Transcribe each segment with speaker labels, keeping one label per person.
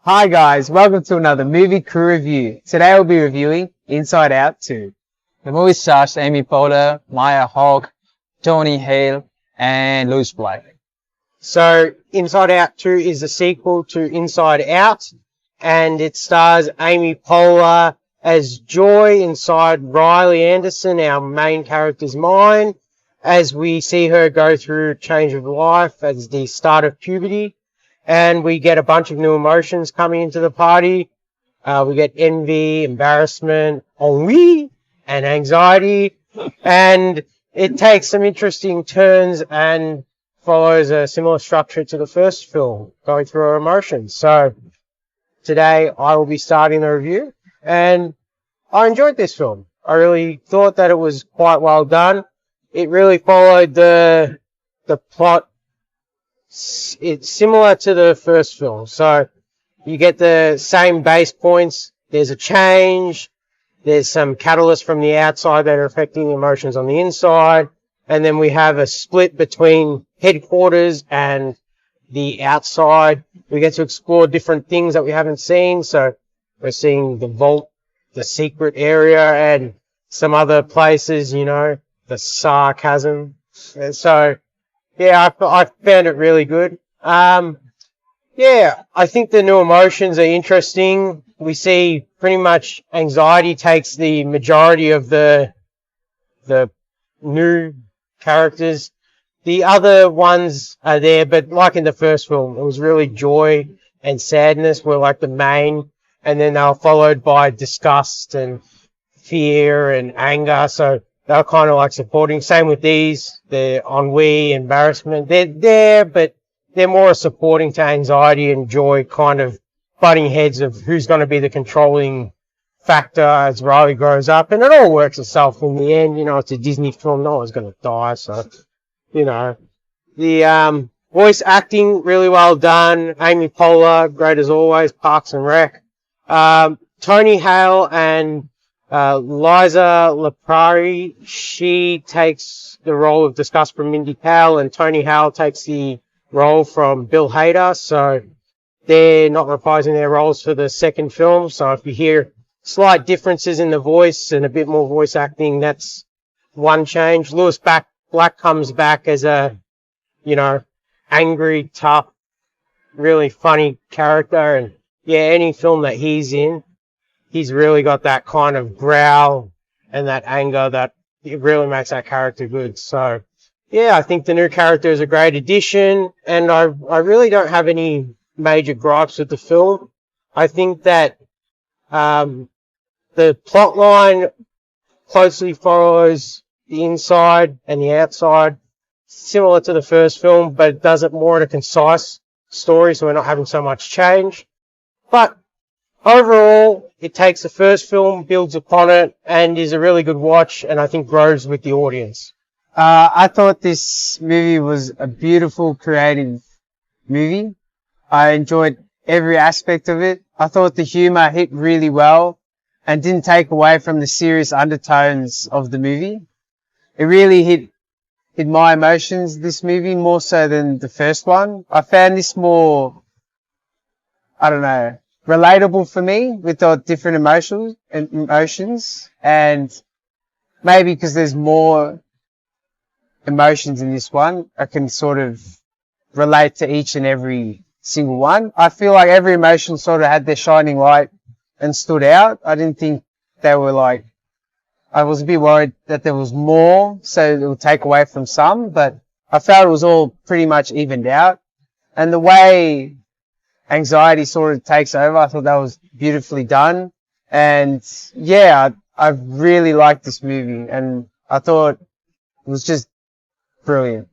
Speaker 1: Hi guys, welcome to another movie crew review. Today we'll be reviewing Inside Out 2. The movie stars Amy Poehler, Maya Hawke, Tony Hale, and Louis Black.
Speaker 2: So, Inside Out 2 is a sequel to Inside Out, and it stars Amy Poehler as Joy inside Riley Anderson, our main character's mind, as we see her go through change of life as the start of puberty, and we get a bunch of new emotions coming into the party. We get envy, embarrassment, ennui, and anxiety, and it takes some interesting turns and follows a similar structure to the first film, going through our emotions. So today I will be starting the review, and I enjoyed this film. I really thought that it was quite well done. It really followed the plot. It's similar to the first film. So you get the same base points. There's a change. There's some catalysts from the outside that are affecting the emotions on the inside. And then we have a split between headquarters and the outside. We get to explore different things that we haven't seen. So we're seeing the vault, the secret area, and some other places, the sarcasm. And so, yeah, I found it really good. I think the new emotions are interesting. We see pretty much anxiety takes the majority of the new characters. The other ones are there, but like in the first film, it was really joy and sadness were like the main, and then they were followed by disgust and fear and anger. So they were kind of like supporting. Same with these, the ennui, embarrassment. They're there, but they're more supporting to anxiety and joy, kind of butting heads of who's going to be the controlling factor as Riley grows up. And it all works itself in the end. It's a Disney film. No one's going to die. So, the voice acting, really well done. Amy Poehler, great as always. Parks and Rec. Tony Hale and Liza Lepari, she takes the role of Disgust from Mindy Powell, and Tony Hale takes the role from Bill Hader. So they're not reprising their roles for the second film. So if you hear slight differences in the voice and a bit more voice acting, that's one change. Louis Black comes back as a, angry, tough, really funny character. And yeah, any film that he's in, he's really got that kind of growl and that anger that it really makes that character good. So yeah, I think the new character is a great addition, and I really don't have any major gripes with the film. I think that the plot line closely follows the inside and the outside, similar to the first film, but it does it more in a concise story, so we're not having so much change. But overall, it takes the first film, builds upon it, and is a really good watch, and I think grows with the audience.
Speaker 1: I thought this movie was a beautiful, creative movie. I enjoyed every aspect of it. I thought the humor hit really well and didn't take away from the serious undertones of the movie. It really hit my emotions, this movie, more so than the first one. I found this more, relatable for me with the different emotions, and maybe because there's more emotions in this one, I can sort of relate to each and every single one. I feel like every emotion sort of had their shining light and stood out. I didn't think they were I was a bit worried that there was more, so it would take away from some, but I felt it was all pretty much evened out. And the way anxiety sort of takes over, I thought that was beautifully done. And yeah, I really liked this movie, and I thought it was just brilliant.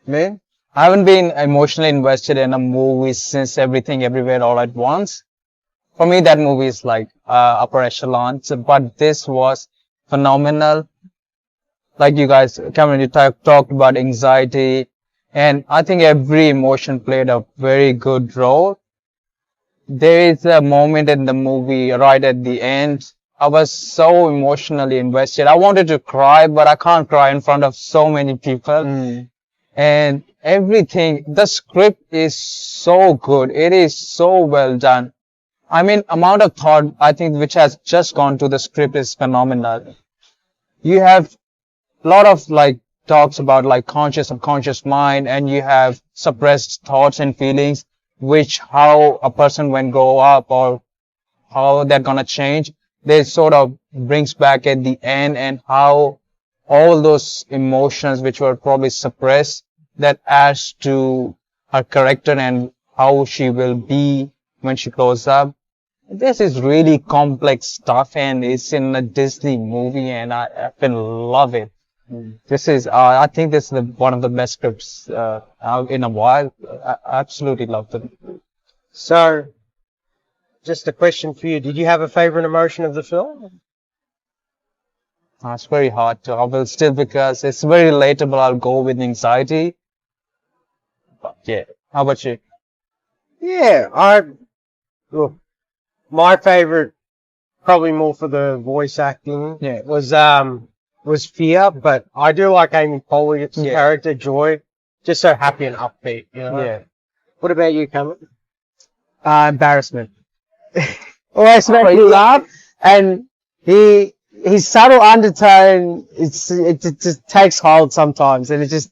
Speaker 1: Man?
Speaker 3: I haven't been emotionally invested in a movie since Everything Everywhere All at Once. For me, that movie is like upper echelon, but this was phenomenal. Like you guys, Cameron, you talked about anxiety, and I think every emotion played a very good role. There is a moment in the movie right at the end. I was so emotionally invested. I wanted to cry, but I can't cry in front of so many people. And everything, the script is so good. It is so well done. I mean, amount of thought, I think, which has just gone to the script is phenomenal. You have a lot of like talks about like conscious subconscious mind, and you have suppressed thoughts and feelings, which how a person when grow up or how they're gonna change. They sort of brings back at the end, and how all those emotions which were probably suppressed, that adds to her character and how she will be when she grows up. This is really complex stuff, and it's in a Disney movie, and I been love it. This is, I think this is one of the best scripts out in a while. I absolutely loved it.
Speaker 2: So, just a question for you. Did you have a favorite emotion of the film?
Speaker 3: It's very hard to. I will still, because it's very relatable. I'll go with anxiety. But yeah. How about you?
Speaker 2: Yeah, look, my favorite, probably more for the voice acting,
Speaker 3: Yeah.
Speaker 2: was Fear, but I do like Amy Poehler's
Speaker 3: Yeah.
Speaker 2: character, Joy. Just so happy and upbeat, you know?
Speaker 3: Yeah.
Speaker 2: What about you, Cameron?
Speaker 1: Embarrassment. Always makes me laugh, and his subtle undertone, it just takes hold sometimes, and it just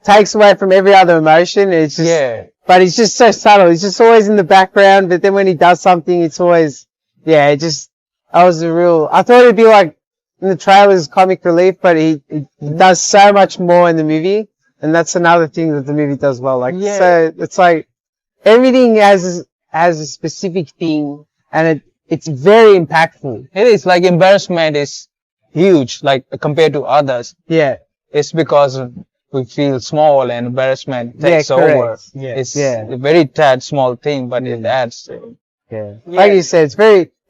Speaker 1: takes away from every other emotion. It's just,
Speaker 3: Yeah.
Speaker 1: but it's just so subtle. He's just always in the background, but then when he does something, it's always, yeah, it just, I thought it'd be like in the trailers comic relief, but he does so much more in the movie, and that's another thing that the movie does well. Like,
Speaker 3: Yeah.
Speaker 1: so it's like everything has a specific thing, and it's very impactful.
Speaker 3: It is like Embarrassment is huge, like compared to others.
Speaker 1: Yeah.
Speaker 3: It's because we feel small, and embarrassment takes
Speaker 1: correct.
Speaker 3: over.
Speaker 2: Yeah.
Speaker 3: It's
Speaker 1: Yeah.
Speaker 3: a very tad small thing, but it adds.
Speaker 1: Yeah. Like you said,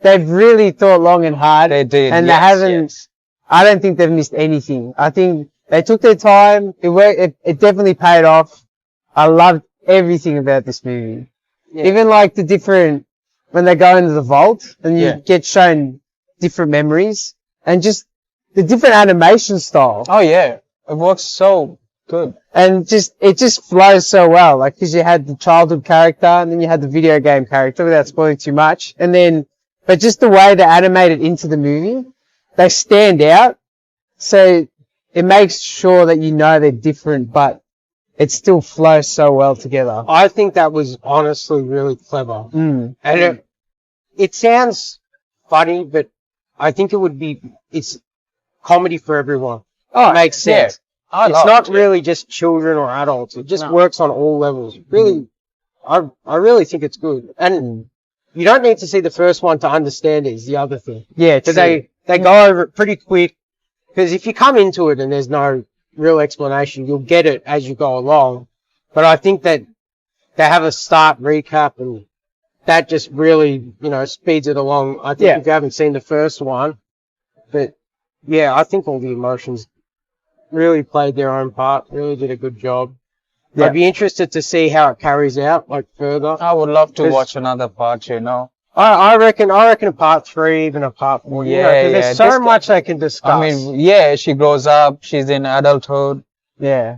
Speaker 1: they've really thought long and hard.
Speaker 3: They did.
Speaker 1: And
Speaker 3: yes,
Speaker 1: they haven't,
Speaker 3: yes.
Speaker 1: I don't think they've missed anything. I think they took their time. It worked. It definitely paid off. I loved everything about this movie.
Speaker 2: Yeah.
Speaker 1: Even like the different, when they go into the vault and you
Speaker 3: Yeah.
Speaker 1: get shown different memories, and just the different animation style.
Speaker 3: Oh yeah, it works so good.
Speaker 1: And it just flows so well. Like, cause you had the childhood character, and then you had the video game character, without spoiling too much. And then, but just the way they animate it into the movie, they stand out. So it makes sure that you know they're different, but it still flows so well together.
Speaker 2: I think that was honestly really clever.
Speaker 1: Mm.
Speaker 2: And it sounds funny, but I think it's comedy for everyone.
Speaker 1: Oh,
Speaker 2: It makes sense.
Speaker 3: I
Speaker 2: It's
Speaker 3: love
Speaker 2: not
Speaker 3: it.
Speaker 2: really just children or adults. It just
Speaker 3: No.
Speaker 2: works on all levels. Really, I really think it's good. And you don't need to see the first one to understand it, is the other thing.
Speaker 1: Yeah,
Speaker 2: Because
Speaker 1: true.
Speaker 2: they go over it pretty quick. Because if you come into it and there's no real explanation, you'll get it as you go along. But I think that they have a start recap, and that just really, speeds it along. I think
Speaker 1: Yeah.
Speaker 2: if you haven't seen the first one, but yeah, I think all the emotions really played their own part, really did a good job.
Speaker 1: Yeah.
Speaker 2: I'd be interested to see how it carries out, like further.
Speaker 3: I would love to
Speaker 2: 'Cause-
Speaker 3: watch another part.
Speaker 2: I reckon a part 3, even a part 4.
Speaker 3: Yeah,
Speaker 2: 'cause
Speaker 3: yeah.
Speaker 2: there's so
Speaker 3: This-
Speaker 2: much they can discuss.
Speaker 3: I mean, yeah, she grows up, she's in adulthood.
Speaker 1: Yeah.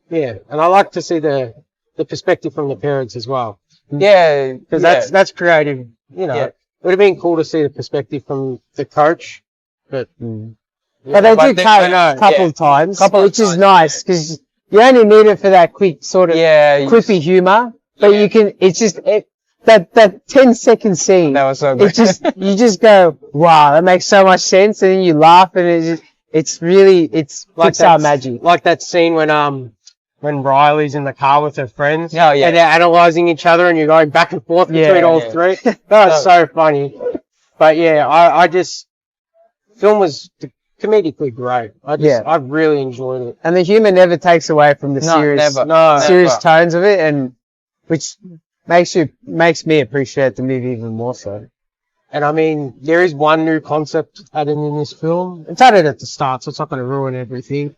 Speaker 2: yeah, and I like to see the perspective from the parents as well,
Speaker 3: Yeah,
Speaker 2: because
Speaker 3: yeah.
Speaker 2: that's creative.
Speaker 3: Yeah.
Speaker 2: It would have been cool to see the perspective from the coach, but
Speaker 1: But they
Speaker 3: But
Speaker 1: do
Speaker 3: they-
Speaker 1: cut
Speaker 3: I know,
Speaker 1: a couple
Speaker 3: yeah.
Speaker 1: of times,
Speaker 3: Couple of
Speaker 1: which is
Speaker 3: times,
Speaker 1: nice, because you only need it for that quick sort of
Speaker 3: Yeah,
Speaker 1: quippy humor. But
Speaker 3: Yeah.
Speaker 1: you can, it's just, that 10-second scene,
Speaker 3: that was so good.
Speaker 1: you just go, wow, that makes so much sense, and then you laugh, and it's
Speaker 2: like
Speaker 1: Pixar
Speaker 2: that,
Speaker 1: magic.
Speaker 2: like that scene when Riley's in the car with her friends,
Speaker 3: Yeah, yeah.
Speaker 2: and they're analyzing each other, and you're going back and forth
Speaker 1: Yeah,
Speaker 2: between all
Speaker 3: yeah.
Speaker 2: three. That was so funny. But yeah, film was comedically great. I really enjoyed it.
Speaker 1: And the humor never takes away from the
Speaker 3: No,
Speaker 1: serious,
Speaker 3: never.
Speaker 1: serious
Speaker 3: Never.
Speaker 1: tones of it, and which makes me appreciate the movie even more so.
Speaker 2: And I mean, there is one new concept added in this film. It's added at the start, so it's not going to ruin everything.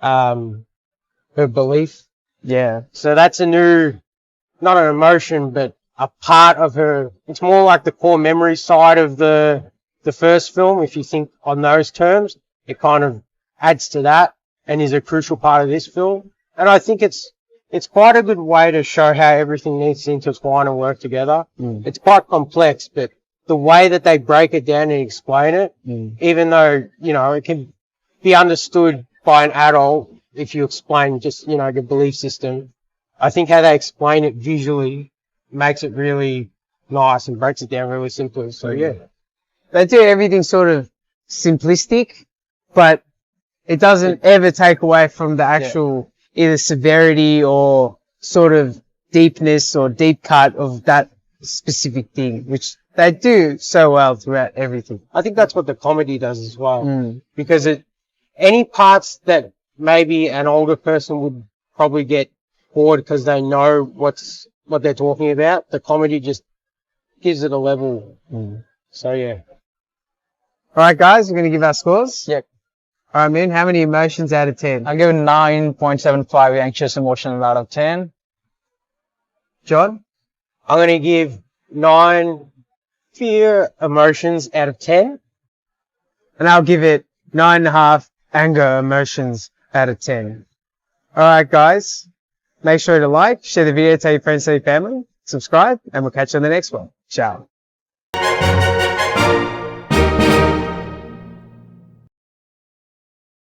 Speaker 2: Her belief.
Speaker 1: Yeah.
Speaker 2: So that's a new, not an emotion, but a part of her. It's more like the core memory side of the first film. If you think on those terms, it kind of adds to that and is a crucial part of this film. And I think it's it's quite a good way to show how everything needs to intertwine and work together. It's quite complex, but the way that they break it down and explain it, even though, you know, it can be understood by an adult if you explain just, you know, the belief system, I think how they explain it visually makes it really nice and breaks it down really simply. So, yeah.
Speaker 1: They do everything sort of simplistic, but it doesn't ever take away from the actual either severity or sort of deepness or deep cut of that specific thing, which they do so well throughout everything.
Speaker 2: I think that's what the comedy does as well. Because any parts that maybe an older person would probably get bored because they know what they're talking about, the comedy just gives it a level. So, yeah.
Speaker 1: All right, guys, we're going to give our scores.
Speaker 3: Yeah.
Speaker 1: All right, man, how many emotions out of 10?
Speaker 3: I'll give it 9.75 anxious emotional out of 10.
Speaker 1: John?
Speaker 2: I'm going to give 9 fear emotions out of 10.
Speaker 1: And I'll give it 9.5 anger emotions out of 10. All right, guys, make sure to like, share the video, tell your friends, tell your family, subscribe, and we'll catch you on the next one. Ciao.